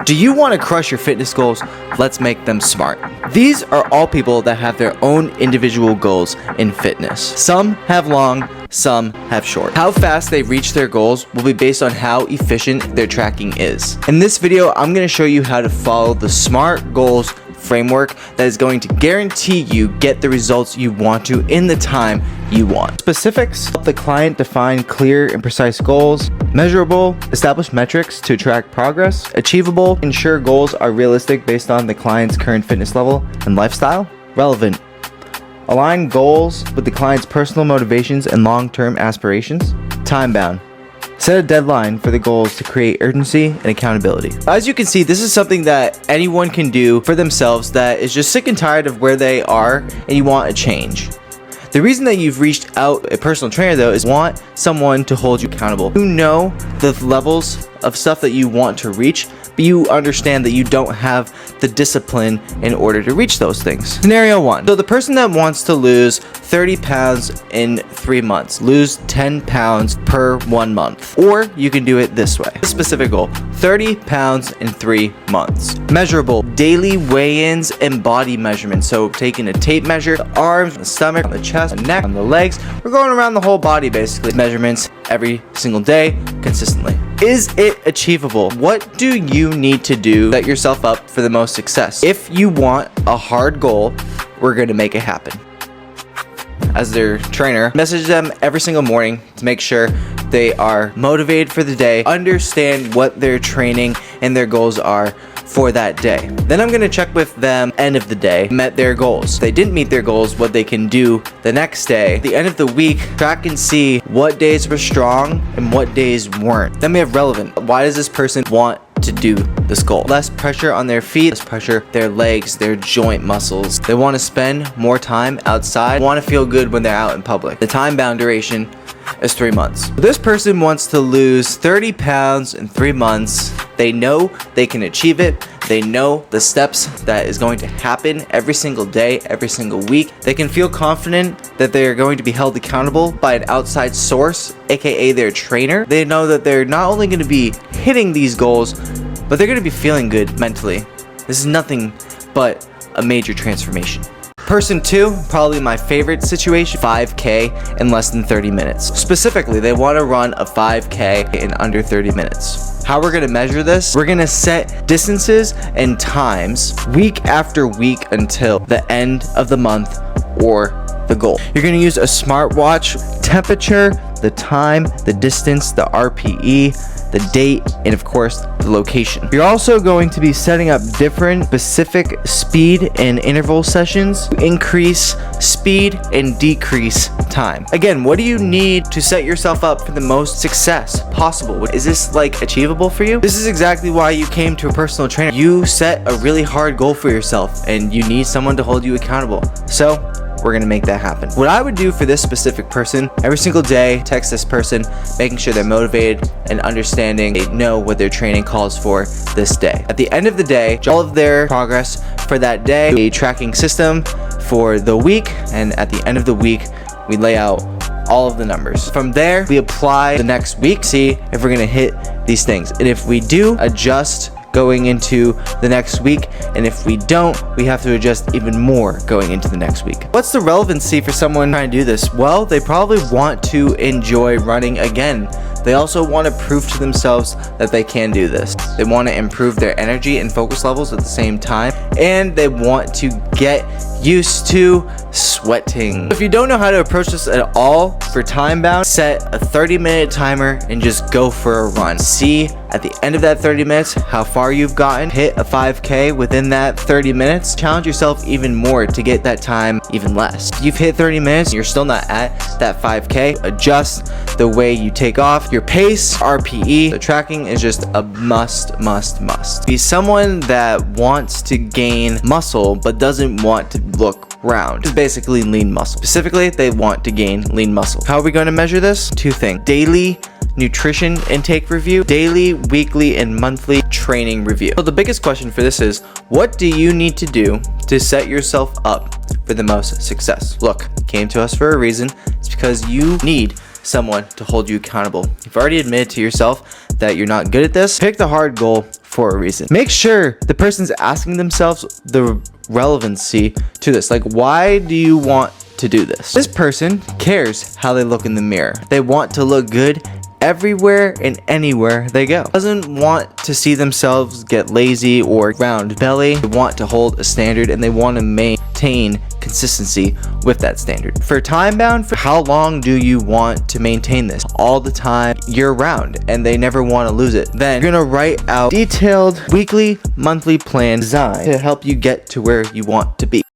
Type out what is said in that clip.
Do you want to crush your fitness goals? Let's make them SMART. These are all people that have their own individual goals in fitness. Some have long, some have short. How fast they reach their goals will be based on how efficient their tracking is. In this video, I'm going to show you how to follow the SMART Goals Framework that is going to guarantee you get the results you want to in the time you want. Specifics: help the client define clear and precise goals. Measurable: establish metrics to track progress. Achievable: ensure goals are realistic based on the client's current fitness level and lifestyle. Relevant: align goals with the client's personal motivations and long-term aspirations. Time-bound: set a deadline for the goals to create urgency and accountability. As you can see, this is something that anyone can do for themselves that is just sick and tired of where they are and you want a change. The reason that you've reached out a personal trainer though is want someone to hold you accountable. You know the levels of stuff that you want to reach, but you understand that you don't have the discipline in order to reach those things. Scenario 1. So the person that wants to lose 30 pounds in 3 months, lose 10 pounds per 1 month. Or you can do it this way. A specific goal: 30 pounds in 3 months. Measurable: daily weigh-ins and body measurements. So taking a tape measure, the arms, the stomach, the chest, the neck, and the legs. We're going around the whole body basically. Measurements every single day, consistently. Is it achievable? What do you need to do to set yourself up for the most success? If you want a hard goal, we're going to make it happen. As their trainer, message them every single morning to make sure they are motivated for the day, understand what their training and their goals are for that day. Then I'm going to check with them end of the day, met their goals. If they didn't meet their goals, what they can do the next day. At the end of the week, track and see what days were strong and what days weren't. Then we have relevant. Why does this person want to do this goal? Less pressure on their feet, less pressure their legs, their joint muscles. They want to spend more time outside, want to feel good when they're out in public. The time bound duration is 3 months. This person wants to lose 30 pounds in 3 months. They know they can achieve it. They know the steps that is going to happen every single day, every single week. They can feel confident that they are going to be held accountable by an outside source, aka their trainer. They know that they're not only going to be hitting these goals, but they're going to be feeling good mentally. This is nothing but a major transformation. Person 2, probably my favorite situation: 5K in less than 30 minutes. Specifically, they want to run a 5K in under 30 minutes. How we're going to measure this: we're going to set distances and times week after week until the end of the month or the goal. You're going to use a smartwatch: temperature, the time, the distance, the RPE, the date, and of course the location. You're also going to be setting up different specific speed and interval sessions to increase speed and decrease time. Again, what do you need to set yourself up for the most success possible? Is this like achievable for you? This is exactly why you came to a personal trainer. You set a really hard goal for yourself and you need someone to hold you accountable. So we're gonna make that happen. What I would do for this specific person: every single day, text this person, making sure they're motivated and understanding they know what their training calls for this day. At the end of the day, all of their progress for that day, a tracking system for the week, and at the end of the week, we lay out all of the numbers. From there, we apply the next week, see if we're gonna hit these things. And if we do, adjust going into the next week, and if we don't, we have to adjust even more going into the next week. What's the relevancy for someone trying to do this? Well, they probably want to enjoy running again. They also want to prove to themselves that they can do this. They want to improve their energy and focus levels at the same time, and they want to get used to sweating. If you don't know how to approach this at all for time bound, set a 30-minute timer and just go for a run. See at the end of that 30 minutes how far you've gotten. Hit a 5K within that 30 minutes. Challenge yourself even more to get that time even less. If you've hit 30 minutes and you're still not at that 5K, adjust the way you take off, your pace, RPE. The tracking is just a must. Be someone that wants to gain muscle but doesn't want to look round. It's basically lean muscle. Specifically, they want to gain lean muscle. How are we going to measure this? 2 things: daily nutrition intake review, daily, weekly, and monthly training review. So the biggest question for this is, what do you need to do to set yourself up for the most success? Look, you came to us for a reason. It's because you need someone to hold you accountable. You've already admitted to yourself that you're not good at this, pick the hard goal for a reason. Make sure the person's asking themselves the relevancy to this. Like, why do you want to do this? This person cares how they look in the mirror. They want to look good everywhere and anywhere they go. Doesn't want to see themselves get lazy or round belly. They want to hold a standard and they want to maintain consistency with that standard. For time bound, for how long do you want to maintain this? All the time, year round, and they never want to lose it. Then you're gonna write out detailed weekly, monthly plan designed to help you get to where you want to be.